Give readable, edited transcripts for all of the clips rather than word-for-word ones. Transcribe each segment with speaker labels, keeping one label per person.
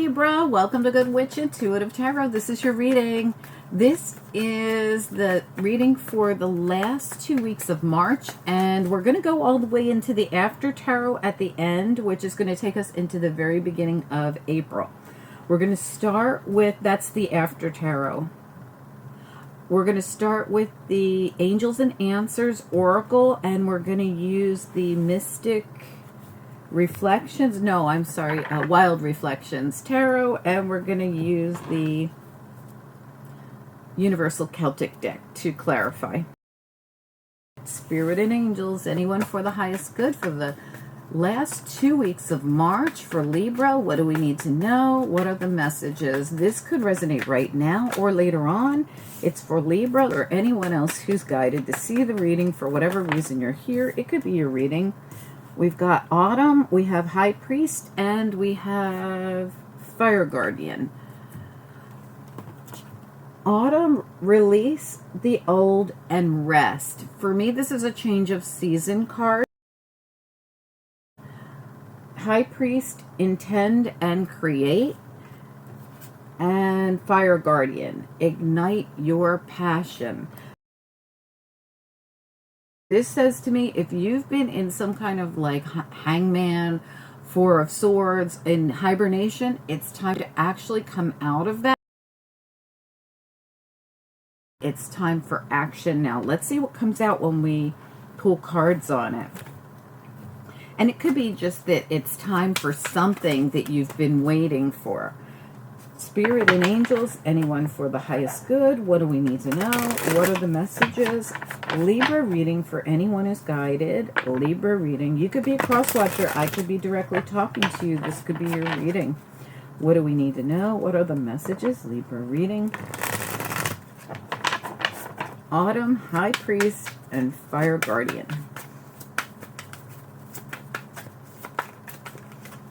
Speaker 1: Libra, welcome to Good Witch Intuitive Tarot. This is your reading. This is the reading for the last 2 weeks of March, and we're going to go all the way into the after tarot at the end, which is going to take us into the very beginning of April. We're going to start with, that's the after tarot. We're going to start with the Angels and Answers Oracle, and we're going to use the Mystic Reflections, no, I'm sorry, Wild Reflections Tarot, and we're going to use the Universal Celtic deck to clarify. Spirit and Angels, anyone for the highest good for the last 2 weeks of March for Libra. What do we need to know? What are the messages? This could resonate right now or later on. It's for Libra or anyone else who's guided to see the reading for whatever reason you're here. It could be your reading. We've got Autumn, we have High Priest, and we have Fire Guardian. Autumn, release the old and rest. For me, this is a change of season card. High Priest, intend and create. And Fire Guardian, ignite your passion. This says to me, if you've been in some kind of like hangman, Four of Swords, in hibernation, it's time to actually come out of that. It's time for action now. Let's see what comes out when we pull cards on it. And it could be just that it's time for something that you've been waiting for. Spirit and Angels, anyone for the highest good. What do we need to know? What are the messages? Libra reading for anyone who's guided. Libra reading. You could be a cross-watcher. I could be directly talking to you. This could be your reading. What do we need to know? What are the messages? Libra reading. Autumn, High Priest, and Fire Guardian.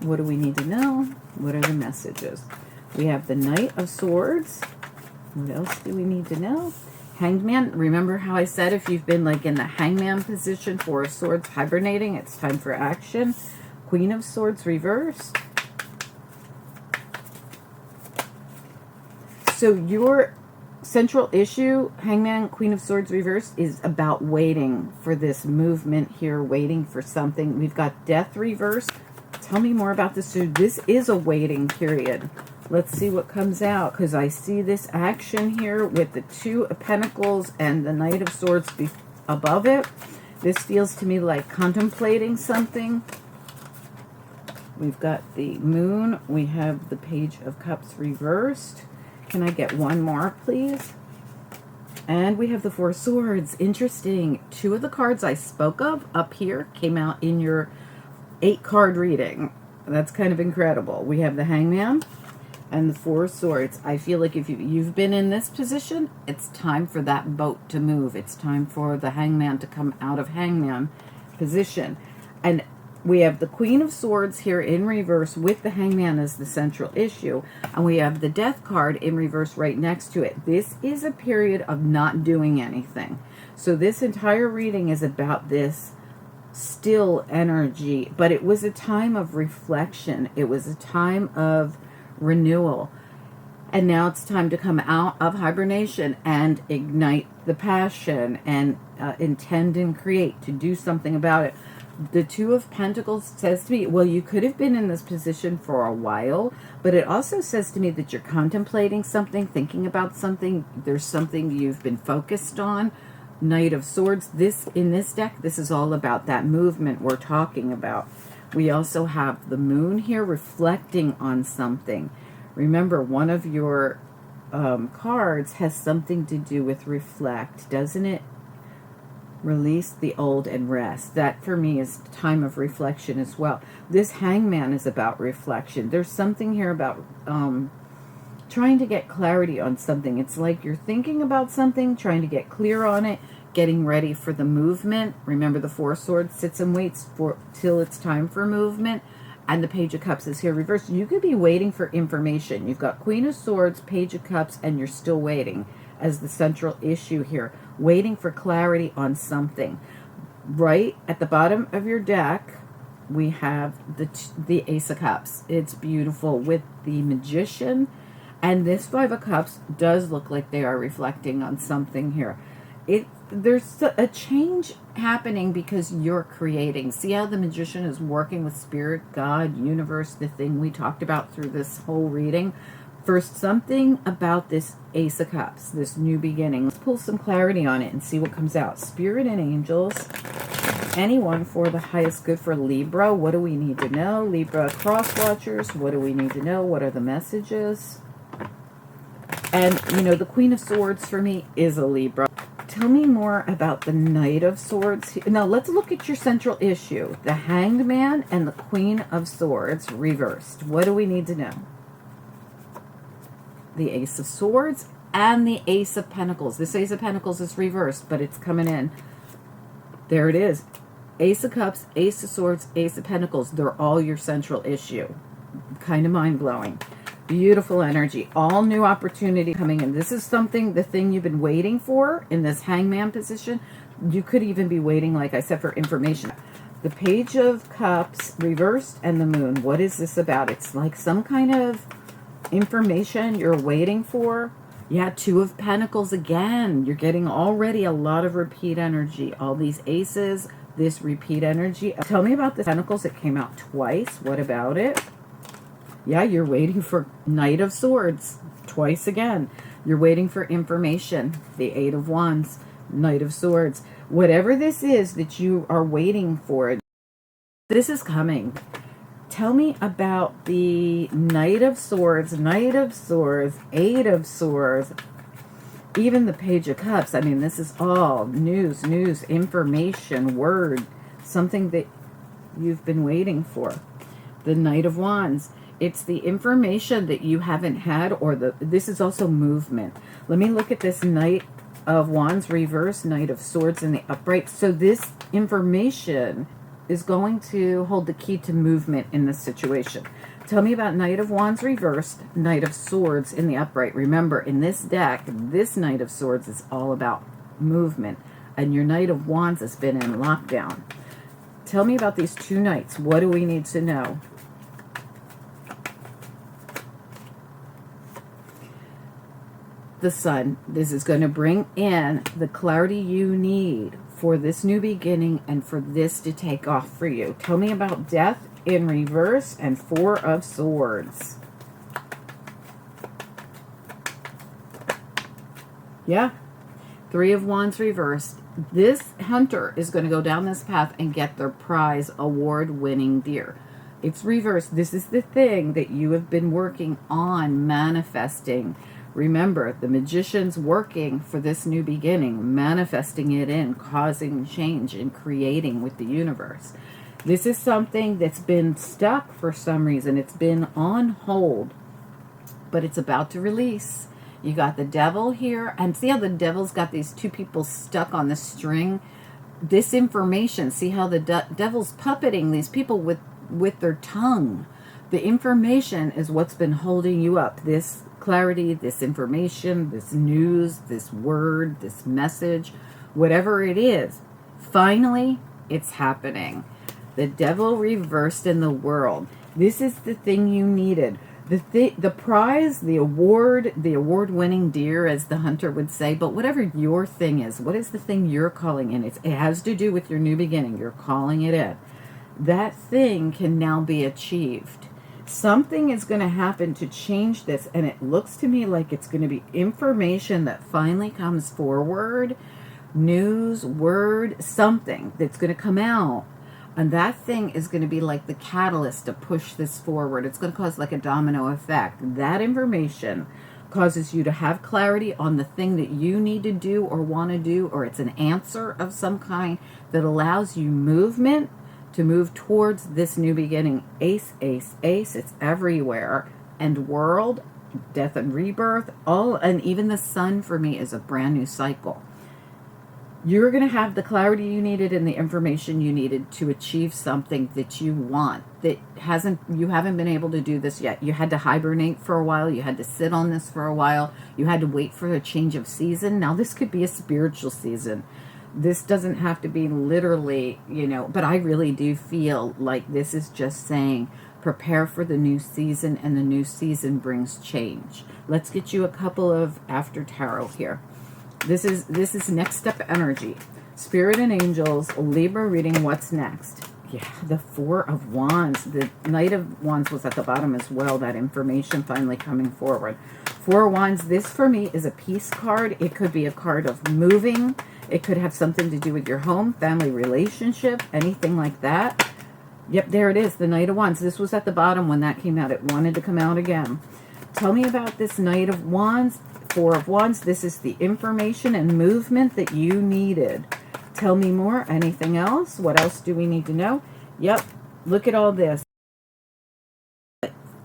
Speaker 1: What do we need to know? What are the messages? We have the Knight of Swords. What else do we need to know? Hanged Man. Remember how I said if you've been like in the hangman position, Four of Swords, hibernating, it's time for action. Queen of Swords reversed. So your central issue, Hangman, Queen of Swords reversed, is about waiting for this movement here, waiting for something. We've got Death reversed. Tell me more about this. So this is a waiting period. Let's see what comes out, because I see this action here with the Two of Pentacles and the Knight of Swords above it. This feels to me like contemplating something. We've got the Moon. We have the Page of Cups reversed. Can I get one more, please? And we have the Four of Swords. Interesting. Two of the cards I spoke of up here came out in your 8-card reading. That's kind of incredible. We have the Hangman and the Four of Swords. I feel like if you've been in this position, it's time for that boat to move. It's time for the Hangman to come out of Hangman position. And we have the Queen of Swords here in reverse with the Hangman as the central issue. And we have the Death card in reverse right next to it. This is a period of not doing anything. So this entire reading is about this still energy, but it was a time of reflection. It was a time of renewal. And now it's time to come out of hibernation and ignite the passion and intend and create, to do something about it. The Two of Pentacles says to me, well, you could have been in this position for a while, but it also says to me that you're contemplating something, thinking about something. There's something you've been focused on. Knight of Swords. This, in this deck, this is all about that movement we're talking about. We also have the Moon here reflecting on something. Remember, one of your cards has something to do with reflect, doesn't it? Release the old and rest. That, for me, is time of reflection as well. This Hangman is about reflection. There's something here about trying to get clarity on something. It's like you're thinking about something, trying to get clear on it, getting ready for the movement. Remember, the Four of Swords sits and waits till it's time for movement. And the Page of Cups is here reversed. You could be waiting for information. You've got Queen of Swords, Page of Cups, and you're still waiting as the central issue here. Waiting for clarity on something. Right at the bottom of your deck, we have the Ace of Cups. It's beautiful with the Magician. And this Five of Cups does look like they are reflecting on something here. There's a change happening because you're creating. See how the Magician is working with Spirit, God, Universe, the thing we talked about through this whole reading. First, something about this Ace of Cups, this new beginning. Let's pull some clarity on it and see what comes out. Spirit and angels. Anyone for the highest good for Libra. What do we need to know? Libra cross watchers. What do we need to know? What are the messages? And, you know, the Queen of Swords for me is a Libra. Tell me more about the Knight of Swords. Now, let's look at your central issue. The Hanged Man and the Queen of Swords reversed. What do we need to know? The Ace of Swords and the Ace of Pentacles. This Ace of Pentacles is reversed, but it's coming in. There it is. Ace of Cups, Ace of Swords, Ace of Pentacles. They're all your central issue. Kind of mind-blowing. Beautiful energy. All new opportunity coming in. This is something, the thing you've been waiting for in this hangman position. You could even be waiting, like I said, for information. The Page of Cups reversed and the Moon. What is this about? It's like some kind of information you're waiting for. Yeah, Two of Pentacles again. You're getting already a lot of repeat energy. All these aces, this repeat energy. Tell me about the Pentacles. It came out twice. What about it? Yeah, you're waiting for Knight of Swords twice again. You're waiting for information. The Eight of Wands, Knight of Swords. Whatever this is that you are waiting for, this is coming. Tell me about the Knight of Swords, Eight of Swords, even the Page of Cups. I mean, this is all news, information, word, something that you've been waiting for. The Knight of Wands. It's the information that you haven't had, or this is also movement. Let me look at this Knight of Wands reverse, Knight of Swords in the upright. So this information is going to hold the key to movement in this situation. Tell me about Knight of Wands reversed, Knight of Swords in the upright. Remember, in this deck, this Knight of Swords is all about movement, and your Knight of Wands has been in lockdown. Tell me about these two knights. What do we need to know? The Sun. This is going to bring in the clarity you need for this new beginning and for this to take off for you. Tell me about Death in reverse and Four of Swords. Yeah. Three of Wands reversed. This hunter is going to go down this path and get their prize award-winning deer. It's reversed. This is the thing that you have been working on manifesting. Remember, the Magician's working for this new beginning, manifesting it in, causing change and creating with the universe. This is something that's been stuck for some reason. It's been on hold, but it's about to release. You got the Devil here, and see how the Devil's got these two people stuck on the string? This information, see how the Devil's puppeting these people with their tongue. The information is what's been holding you up. This clarity, this information, this news, this word, this message, whatever it is, finally, it's happening. The Devil reversed in the world. This is the thing you needed. The prize, the award-winning deer, as the hunter would say, but whatever your thing is, what is the thing you're calling in? It has to do with your new beginning. You're calling it in. That thing can now be achieved. Something is going to happen to change this, and it looks to me like it's going to be information that finally comes forward, news, word, something that's going to come out, and that thing is going to be like the catalyst to push this forward. It's going to cause like a domino effect. That information causes you to have clarity on the thing that you need to do or want to do, or it's an answer of some kind that allows you movement to move towards this new beginning. Ace, ace, ace, it's everywhere. And world, death and rebirth, all, and even the Sun for me is a brand new cycle. You're going to have the clarity you needed and the information you needed to achieve something that you want, that you haven't been able to do this yet. You had to hibernate for a while. You had to sit on this for a while. You had to wait for a change of season. Now this could be a spiritual season. This doesn't have to be literally, you know, but I really do feel like this is just saying prepare for the new season, and the new season brings change. Let's get you a couple of after tarot here. This is next step energy. Spirit and angels, Libra reading, what's next? Yeah, the Four of Wands. The Knight of Wands was at the bottom as well. That information finally coming forward. Four of Wands, this for me is a peace card. It could be a card of moving. It could have something to do with your home, family relationship, anything like that. Yep, there it is, the Knight of Wands. This was at the bottom when that came out. It wanted to come out again. Tell me about this Knight of Wands, Four of Wands. This is the information and movement that you needed. Tell me more. Anything else? What else do we need to know? Yep, look at all this.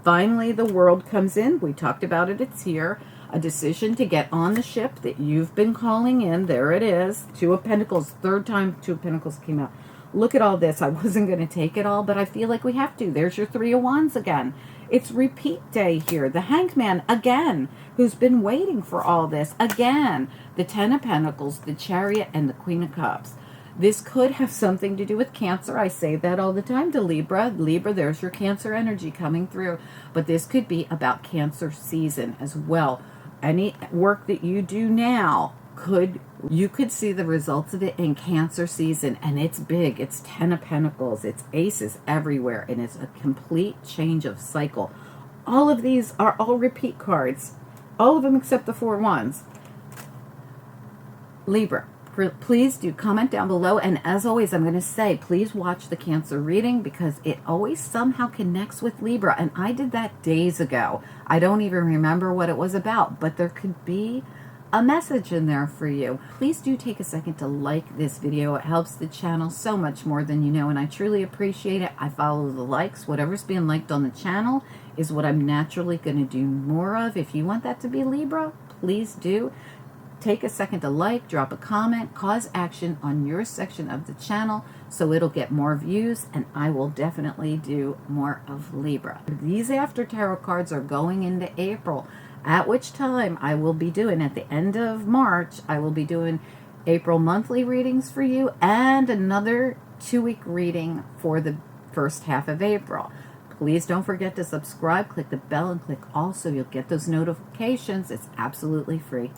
Speaker 1: Finally, the world comes in. We talked about it. It's here. A decision to get on the ship that you've been calling in. There it is. Two of Pentacles. Third time Two of Pentacles came out. Look at all this. I wasn't going to take it all, but I feel like we have to. There's your Three of Wands again. It's repeat day here. The Hanged Man again, who's been waiting for all this again. The Ten of Pentacles, the Chariot, and the Queen of Cups. This could have something to do with Cancer. I say that all the time to Libra. Libra, there's your Cancer energy coming through. But this could be about Cancer season as well. Any work that you do now, you could see the results of it in Cancer season, and it's big. It's Ten of Pentacles, it's aces everywhere, and it's a complete change of cycle. All of these are all repeat cards, all of them except the Four of Wands. Libra, please do comment down below, and as always, I'm going to say, please watch the Cancer reading because it always somehow connects with Libra, and I did that days ago. I don't even remember what it was about, but there could be a message in there for you. Please do take a second to like this video. It helps the channel so much more than you know, and I truly appreciate it. I follow the likes. Whatever's being liked on the channel is what I'm naturally going to do more of. If you want that to be Libra, please do. Take a second to like, drop a comment, cause action on your section of the channel so it'll get more views, and I will definitely do more of Libra. These after tarot cards are going into April, at which time I will be doing, at the end of March, I will be doing April monthly readings for you and another 2-week reading for the first half of April. Please don't forget to subscribe, click the bell, and click all so you'll get those notifications. It's absolutely free.